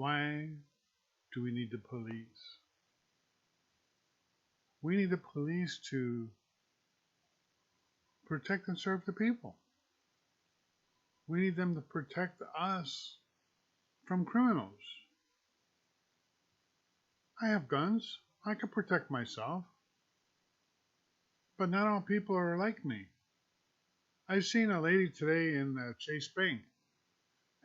Why do we need the police? We need the police to protect and serve the people. We need them to protect us from criminals. I have guns. I can protect myself. But not all people are like me. I seen a lady today in Chase Bank,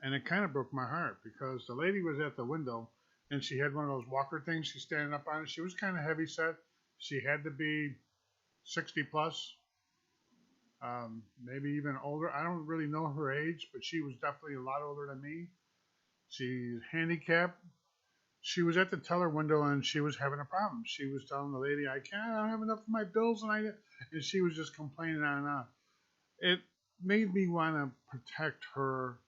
and it kind of broke my heart because the lady was at the window and she had one of those walker things. She's standing up on it. She was kind of heavy set. She had to be 60 plus, maybe even older. I don't really know her age, but she was definitely a lot older than me. She's handicapped. She was at the teller window and she was having a problem. She was telling the lady, I don't have enough for my bills, and she was just complaining on and on. It made me want to protect her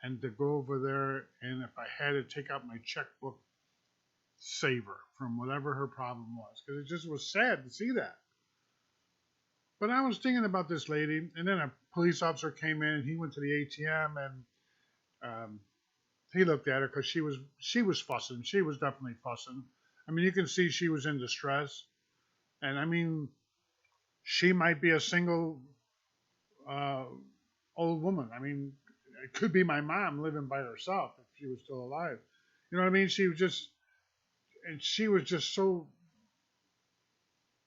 and to go over there, and if I had to take out my checkbook, save her from whatever her problem was, because it just was sad to see that. But I was thinking about this lady, and then a police officer came in. He went to the ATM, and he looked at her because she was fussing. She was definitely fussing. I mean, you can see she was in distress, and I mean, she might be a single old woman. I mean, it could be my mom living by herself if she was still alive. You know what I mean? She was just so.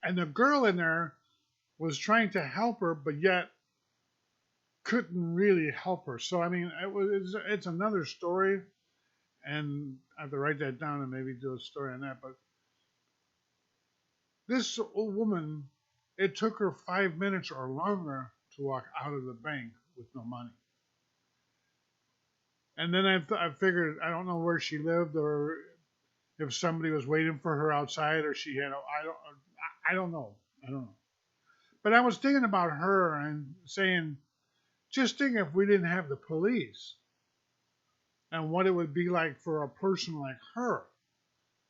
And the girl in there was trying to help her, but yet couldn't really help her. So I mean, it's another story, and I have to write that down and maybe do a story on that. But this old woman, it took her 5 minutes or longer to walk out of the bank with no money. And then I figured, I don't know where she lived or if somebody was waiting for her outside or she had, I don't know. I don't know. But I was thinking about her and saying, just think if we didn't have the police and what it would be like for a person like her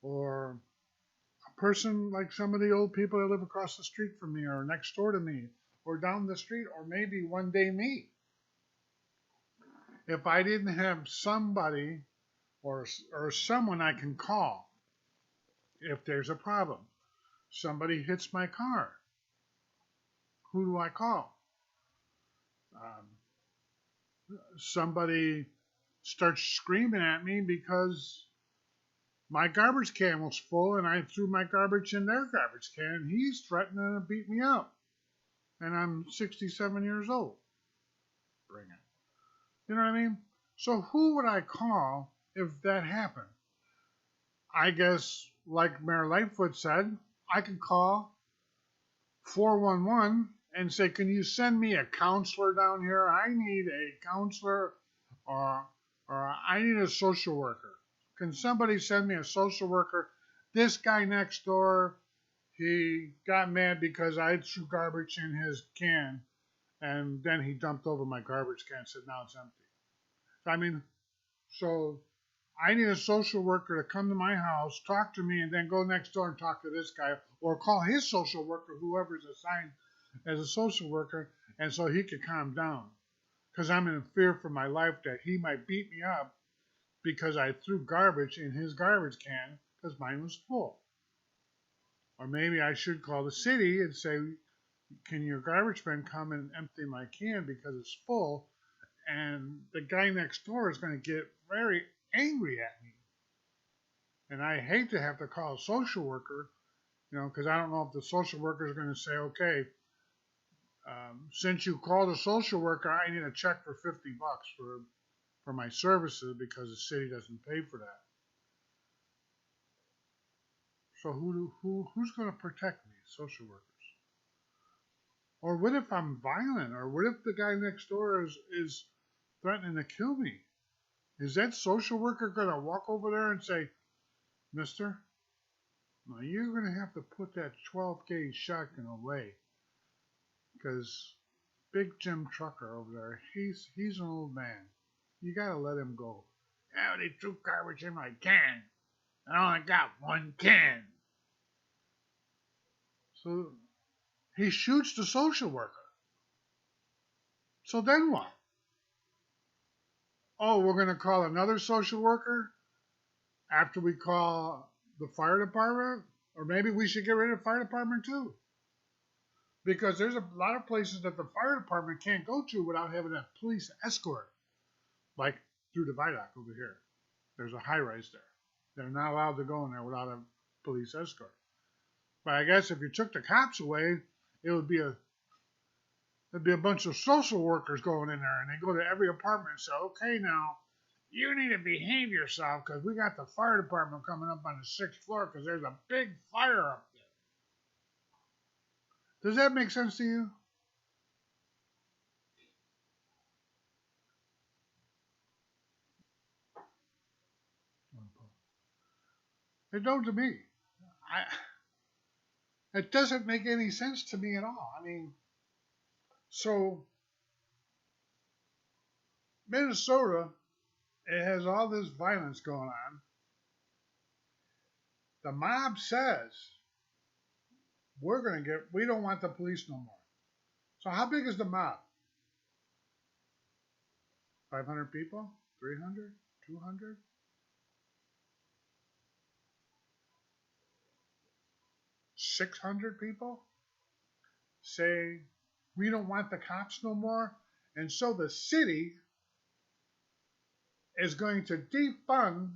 or a person like some of the old people that live across the street from me or next door to me or down the street or maybe one day me. If I didn't have somebody or someone I can call if there's a problem. Somebody hits my car. Who do I call? Somebody starts screaming at me because my garbage can was full and I threw my garbage in their garbage can and he's threatening to beat me up. And I'm 67 years old. Bring it. You know what I mean? So who would I call if that happened? I guess, like Mayor Lightfoot said, I could call 411 and say, can you send me a counselor down here? I need a counselor or I need a social worker. Can somebody send me a social worker? This guy next door, he got mad because I threw garbage in his can and then he dumped over my garbage can and said, now it's empty. I mean, so I need a social worker to come to my house, talk to me, and then go next door and talk to this guy, or call his social worker, whoever's assigned as a social worker, and so he could calm down. Because I'm in fear for my life that he might beat me up because I threw garbage in his garbage can because mine was full. Or maybe I should call the city and say, can your garbage man come and empty my can because it's full? And the guy next door is going to get very angry at me. And I hate to have to call a social worker, because I don't know if the social worker is going to say, okay, since you called a social worker, I need a check for $50 for my services because the city doesn't pay for that. So who's going to protect me? Social workers. Or what if I'm violent? Or what if the guy next door is threatening to kill me? Is that social worker going to walk over there and say, mister, now you're going to have to put that 12 gauge shotgun away because Big Jim Trucker over there, he's an old man. You got to let him go. Yeah, they threw garbage in my can. I only got one can. So he shoots the social worker. So then what? Oh, we're going to call another social worker? after we call the fire department, or maybe we should get rid of the fire department too. Because there's a lot of places that the fire department can't go to without having a police escort, like through the viaduct over here. There's a high rise there. They're not allowed to go in there without a police escort. But I guess if you took the cops away, it would be there'd be a bunch of social workers going in there, and they go to every apartment and say, okay, now you need to behave yourself because we got the fire department coming up on the 6th floor because there's a big fire up there. Does that make sense to you? It don't to me. It doesn't make any sense to me at all. I mean, so Minnesota, it has all this violence going on. The mob says we don't want the police no more. So how big is the mob? 500 people? 300? 200? 600 people say we don't want the cops no more, and so the city is going to defund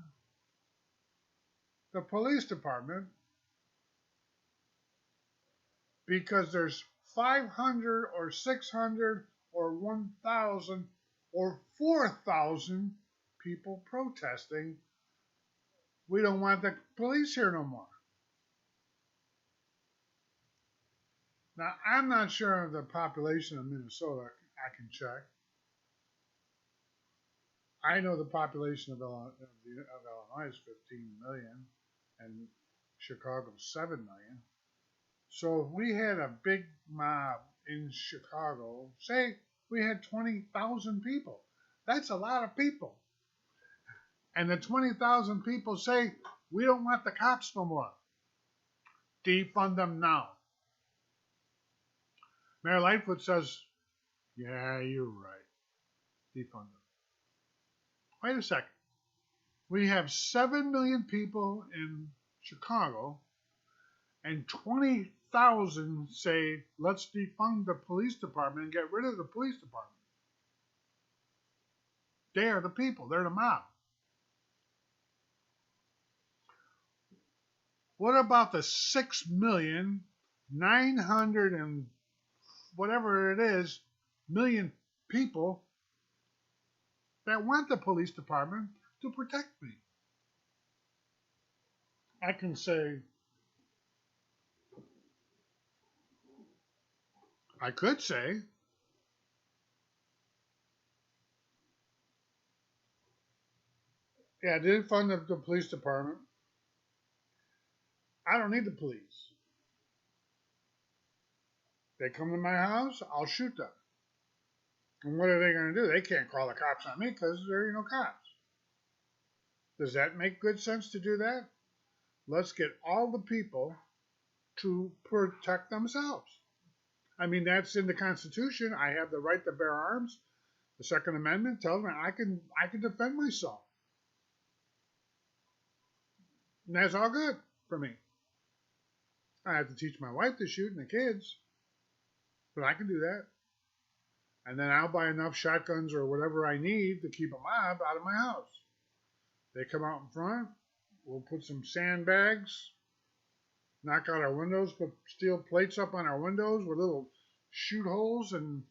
the police department because there's 500 or 600 or 1,000 or 4,000 people protesting. We don't want the police here no more. Now, I'm not sure of the population of Minnesota. I can check. I know the population of Illinois is 15 million and Chicago 7 million. So if we had a big mob in Chicago, say we had 20,000 people, that's a lot of people. And the 20,000 people say, we don't want the cops no more. Defund them now. Mayor Lightfoot says, yeah, you're right. Defund them. Wait a second. We have 7 million people in Chicago, and 20,000 say, let's defund the police department and get rid of the police department. They are the people. They're the mob. What about the 6,900,000 and whatever it is, million people that want the police department to protect me? I can say, I could say, yeah, I did fund the police department. I don't need the police. They come to my house, I'll shoot them. And what are they going to do? They can't call the cops on me because there are no cops. Does that make good sense to do that? Let's get all the people to protect themselves. I mean, that's in the Constitution. I have the right to bear arms. The Second Amendment tells me I can defend myself. And that's all good for me. I have to teach my wife to shoot and the kids, but I can do that. And then I'll buy enough shotguns or whatever I need to keep a mob out of my house. They come out in front, we'll put some sandbags, knock out our windows, put steel plates up on our windows with little shoot holes, and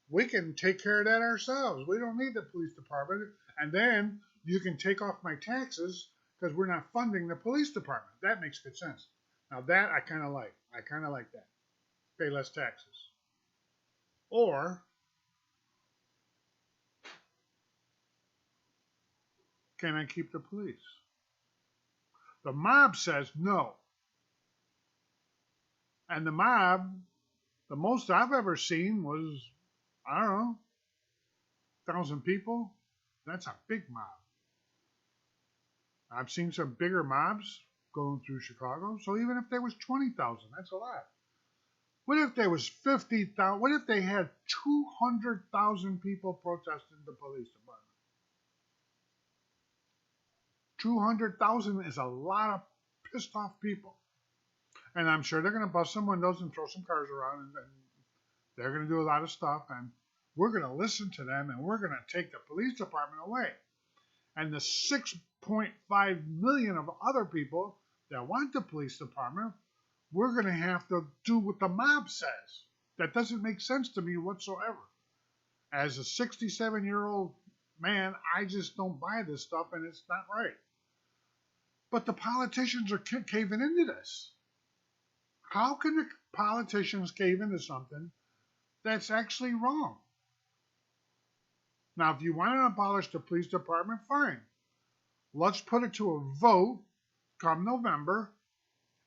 we can take care of that ourselves. We don't need the police department. And then you can take off my taxes because we're not funding the police department. That makes good sense. Now that I kind of like. I kind of like that. Pay less taxes. Or can I keep the police? The mob says no. And the mob, the most I've ever seen was, I don't know, 1,000 people. That's a big mob. I've seen some bigger mobs going through Chicago. So even if there was 20,000, that's a lot. What if there was 50,000? What if they had 200,000 people protesting the police department? 200,000 is a lot of pissed off people. And I'm sure they're going to bust some windows and throw some cars around, and they're going to do a lot of stuff. And we're going to listen to them, and we're going to take the police department away. And the 6.5 million of other people that want the police department, we're going to have to do what the mob says. That doesn't make sense to me whatsoever. As a 67-year-old man, I just don't buy this stuff, and it's not right. But the politicians are caving into this. How can the politicians cave into something that's actually wrong? Now, if you want to abolish the police department, fine. Let's put it to a vote come November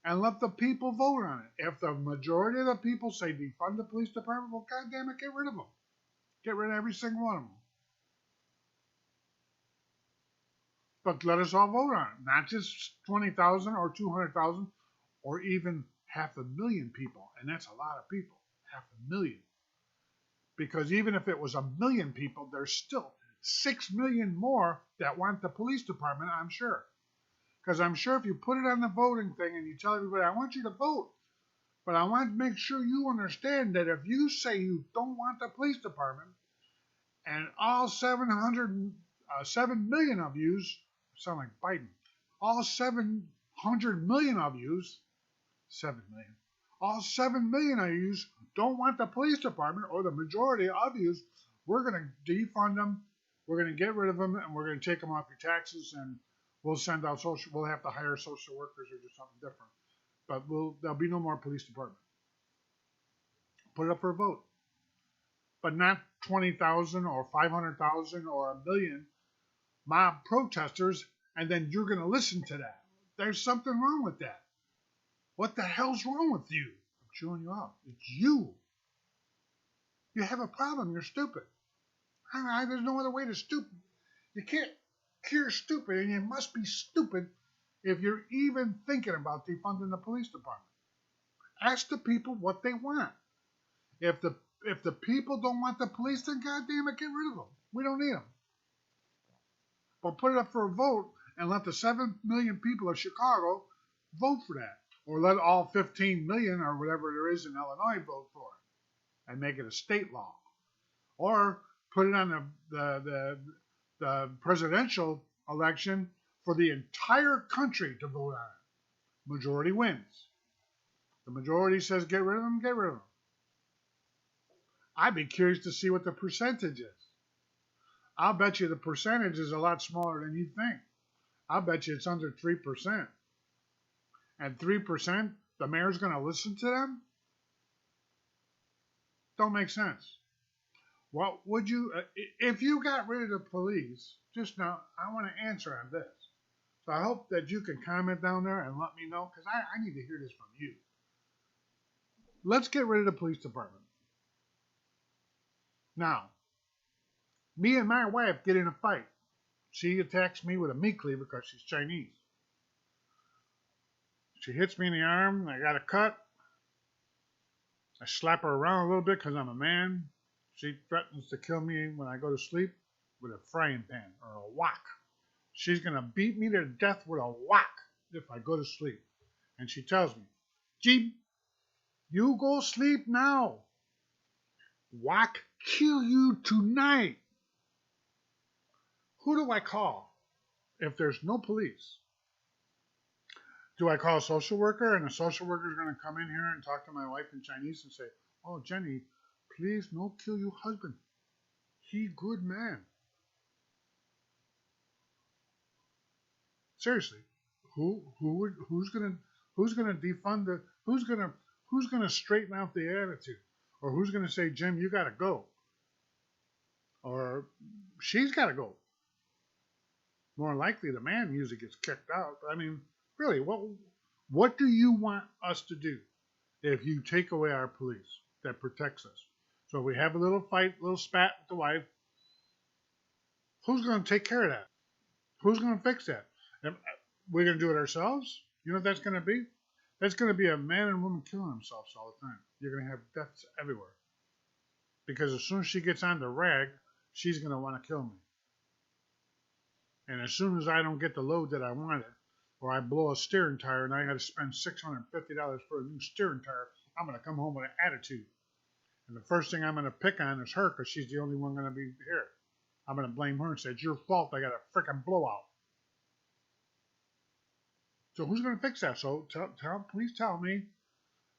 and let the people vote on it. If the majority of the people say defund the police department, well, goddamn it, get rid of them. Get rid of every single one of them. But let us all vote on it. Not just 20,000 or 200,000 or even 500,000 people. And that's a lot of people. 500,000. Because even if it was 1 million people, there's still 6 million more that want the police department, I'm sure. Because I'm sure if you put it on the voting thing and you tell everybody, I want you to vote, but I want to make sure you understand that if you say you don't want the police department, and all 7 million of you, sound like Biden, all 700 million of you, 7 million, all 7 million of you don't want the police department, or the majority of you, we're going to defund them, we're going to get rid of them, and we're going to take them off your taxes, and we'll send out we'll have to hire social workers or do something different. But there'll be no more police department. Put it up for a vote. But not 20,000 or 500,000 or 1 million mob protesters, and then you're going to listen to that. There's something wrong with that. What the hell's wrong with you? I'm chewing you out. It's you. You have a problem. You're stupid. There's no other way to stupid. You can't cure stupid, and you must be stupid if you're even thinking about defunding the police department. Ask the people what they want. If the people don't want the police, then goddamn it, get rid of them. We don't need them. But put it up for a vote and let the 7 million people of Chicago vote for that. Or let all 15 million or whatever there is in Illinois vote for it and make it a state law. Or put it on the presidential election for the entire country to vote on it. Majority wins. The majority says get rid of them, get rid of them. I'd be curious to see what the percentage is. I'll bet you the percentage is a lot smaller than you think. I'll bet you it's under 3%. And 3%, the mayor's going to listen to them? Don't make sense. What would you, if you got rid of the police, just now, I want to answer on this. So I hope that you can comment down there and let me know, because I need to hear this from you. Let's get rid of the police department. Now, me and my wife get in a fight. She attacks me with a meat cleaver because she's Chinese. She hits me in the arm. I got a cut. I slap her around a little bit because I'm a man. She threatens to kill me when I go to sleep with a frying pan or a wok. She's going to beat me to death with a wok if I go to sleep. And she tells me, Jeep, you go sleep now. Wok kill you tonight. Who do I call if there's no police? Do I call a social worker, and a social worker is going to come in here and talk to my wife in Chinese and say, oh, Jenny, please no kill your husband. He good man. Seriously, who's gonna defund the who's gonna straighten out the attitude, or who's gonna say, Jim, you gotta go, or she's gotta go? More likely, the man usually gets kicked out. I mean, really, what do you want us to do if you take away our police that protects us? So if we have a little fight, a little spat with the wife, who's going to take care of that? Who's going to fix that? We're going to do it ourselves? You know what that's going to be? That's going to be a man and woman killing themselves all the time. You're going to have deaths everywhere. Because as soon as she gets on the rag, she's going to want to kill me. And as soon as I don't get the load that I wanted, or I blow a steering tire and I got to spend $650 for a new steering tire, I'm going to come home with an attitude. And the first thing I'm going to pick on is her because she's the only one going to be here. I'm going to blame her and say, it's your fault I got a freaking blowout. So who's going to fix that? So please tell me,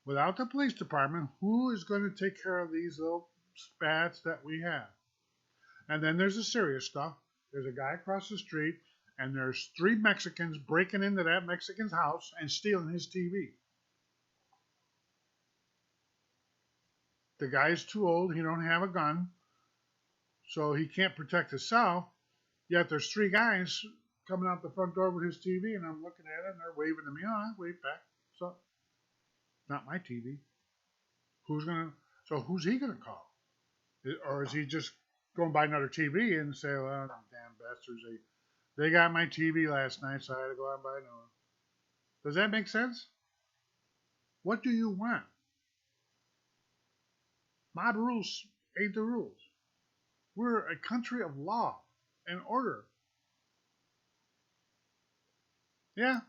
without the police department, who is going to take care of these little spats that we have? And then there's the serious stuff. There's a guy across the street, and there's 3 Mexicans breaking into that Mexican's house and stealing his TV. The guy's too old. He don't have a gun, so he can't protect himself. Yet there's 3 guys coming out the front door with his TV, and I'm looking at it, and they're waving to me. Oh, I wave back. So, not my TV. Who's he gonna call? Or is he just going to buy another TV and say, well, damn bastards, they got my TV last night, so I had to go out and buy another one. Does that make sense? What do you want? Mob rules ain't the rules. We're a country of law and order. Yeah,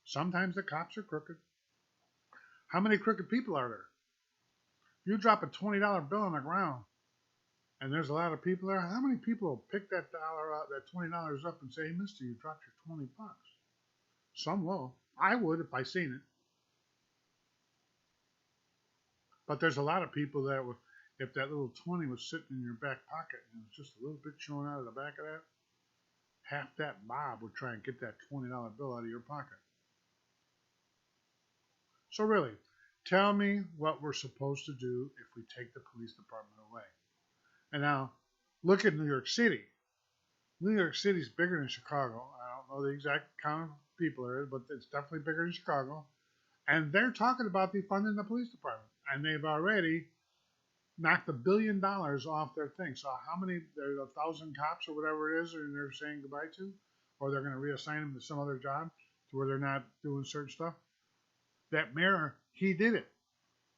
sometimes the cops are crooked. How many crooked people are there? You drop a $20 bill on the ground, and there's a lot of people there. How many people will pick that $20 up and say, hey, mister, you dropped your $20? Some will. I would if I seen it. But there's a lot of people that would, if that little 20 was sitting in your back pocket and it was just a little bit showing out of the back of that, half that mob would try and get that $20 bill out of your pocket. So really, tell me what we're supposed to do if we take the police department away. And now, look at New York City. New York City's bigger than Chicago. I don't know the exact count of people there, but it's definitely bigger than Chicago. And they're talking about defunding the police department. And they've already knocked $1 billion off their thing. So how many, there's 1,000 cops or whatever it is, and they're saying goodbye to? Or they're going to reassign them to some other job to where they're not doing certain stuff? That mayor, he did it.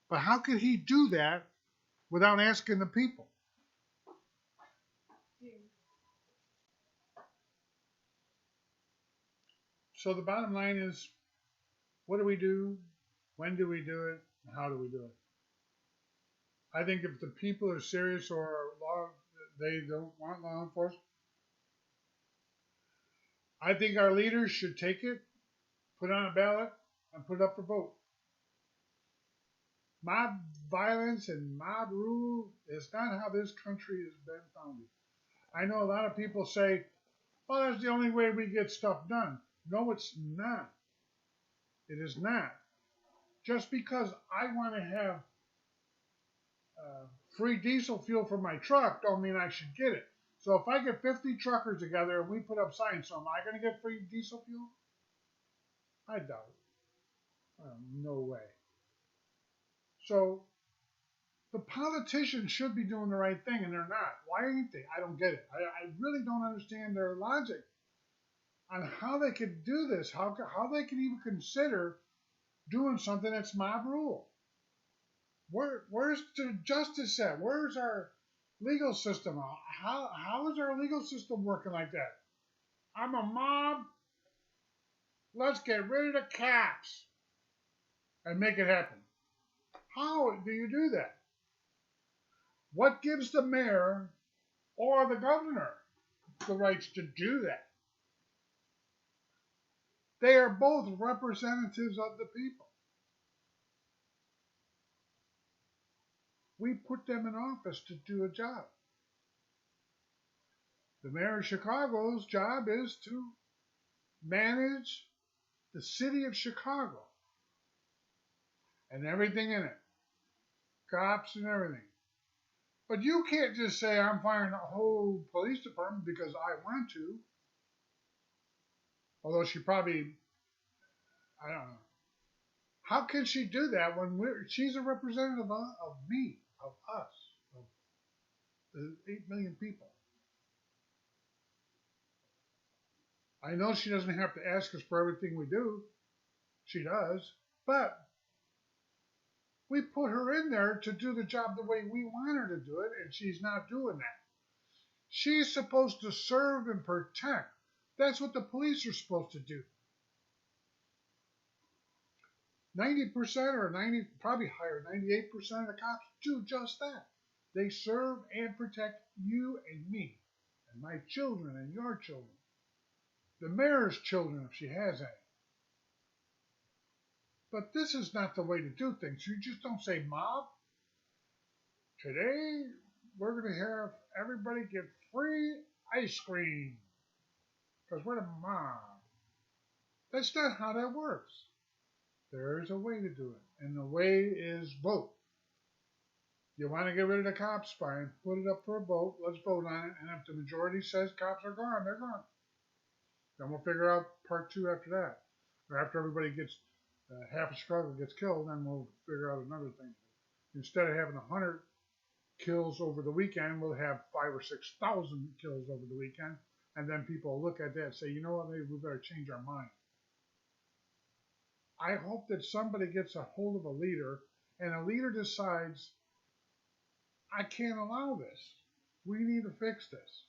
But how could he do that without asking the people? So the bottom line is, what do we do? When do we do it? And how do we do it? I think if the people are serious or they don't want law enforcement, I think our leaders should take it, put it on a ballot, and put it up for vote. Mob violence and mob rule is not how this country has been founded. I know a lot of people say, oh, that's the only way we get stuff done. No, it's not. It is not. Just because I want to have free diesel fuel for my truck don't mean I should get it. So if I get 50 truckers together and we put up signs, so am I going to get free diesel fuel? I doubt it. No way. So the politicians should be doing the right thing, and they're not. Why aren't they? I don't get it. I really don't understand their logic on how they could do this, how they could even consider doing something that's mob rule. Where's the justice at? Where's our legal system? How is our legal system working like that? I'm a mob. Let's get rid of the cops and make it happen. How do you do that? What gives the mayor or the governor the rights to do that? They are both representatives of the people. We put them in office to do a job. The mayor of Chicago's job is to manage the city of Chicago and everything in it, cops and everything. But you can't just say, I'm firing the whole police department because I want to. Although she probably, I don't know. How can she do that when she's a representative of me, of us, of the 8 million people? I know she doesn't have to ask us for everything we do. She does. But we put her in there to do the job the way we want her to do it, and she's not doing that. She's supposed to serve and protect. That's what the police are supposed to do. 90% or 90, probably higher, 98% of the cops do just that. They serve and protect you and me, and my children and your children. The mayor's children, if she has any. But this is not the way to do things. You just don't say, Mob, today we're going to have everybody get free ice cream because we're the mob. That's not how that works. There's a way to do it, and the way is vote. You want to get rid of the cops? Fine. Put it up for a vote. Let's vote on it. And if the majority says cops are gone, they're gone. Then we'll figure out part two after that. Or after everybody gets half a struggle gets killed, then we'll figure out another thing. Instead of having 100 kills over the weekend, we'll have 5,000 or 6,000 kills over the weekend. And then people look at that and say, you know what, maybe we better change our mind. I hope that somebody gets a hold of a leader and a leader decides, I can't allow this. We need to fix this.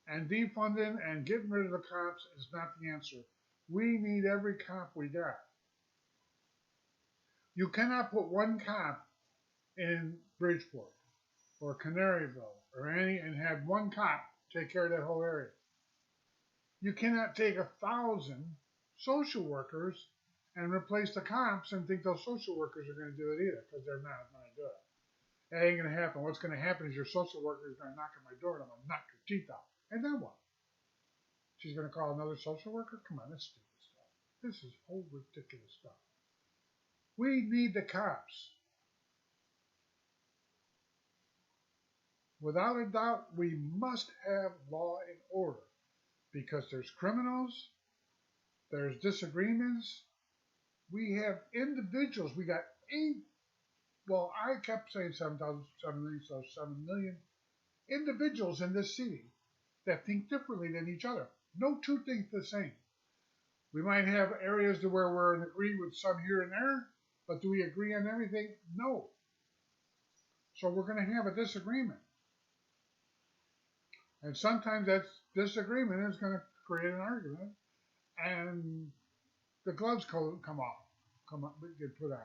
And defunding and getting rid of the cops is not the answer. We need every cop we got. You cannot put one cop in Bridgeport or Canaryville or any and have one cop take care of that whole area. You cannot take 1,000 social workers and replace the cops and think those social workers are going to do it either, because they're not going to do it. That ain't going to happen. What's going to happen is your social worker is going to knock on my door and I'm going to knock your teeth out. And then what? She's going to call another social worker? Come on, that's stupid stuff. This is whole ridiculous stuff. We need the cops. Without a doubt, we must have law and order because there's criminals, there's disagreements. We have individuals. We got I kept saying 7 million individuals in this city that think differently than each other. No two think the same. We might have areas to where we're in agree with some here and there, but do we agree on everything? No. So we're going to have a disagreement. And sometimes that disagreement is going to create an argument, and the gloves come off, get put on.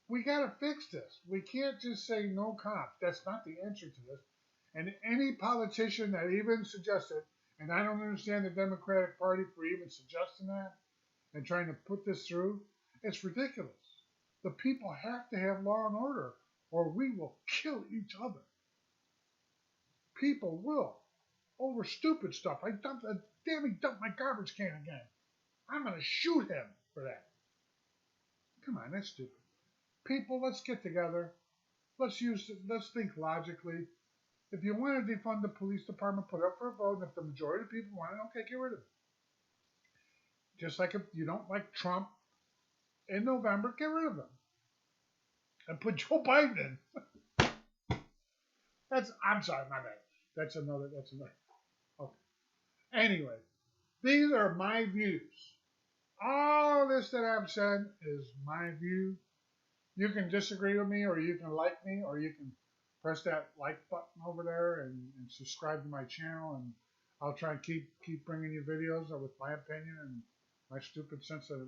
We got to fix this. We can't just say no cops. That's not the answer to this. And any politician that even suggested, and I don't understand the Democratic Party for even suggesting that and trying to put this through, it's ridiculous. The people have to have law and order, or we will kill each other. People will. Over stupid stuff. He dumped my garbage can again. I'm going to shoot him for that. Come on, that's stupid. People, let's get together. Let's think logically. If you want to defund the police department, put up for a vote. And if the majority of people want it, okay, get rid of it. Just like if you don't like Trump in November, get rid of him. And put Joe Biden in. I'm sorry, my bad. That's another. Okay. Anyway, these are my views. All this that I've said is my view. You can disagree with me, or you can like me, or you can press that like button over there and subscribe to my channel, and I'll try and keep bringing you videos with my opinion and my stupid sense of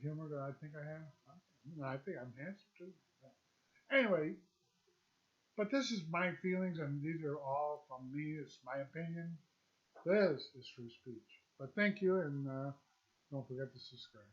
humor that I think I have. I think I'm handsome too. Anyway, but this is my feelings, and these are all from me. It's my opinion. This is free speech. But thank you, and don't forget to subscribe.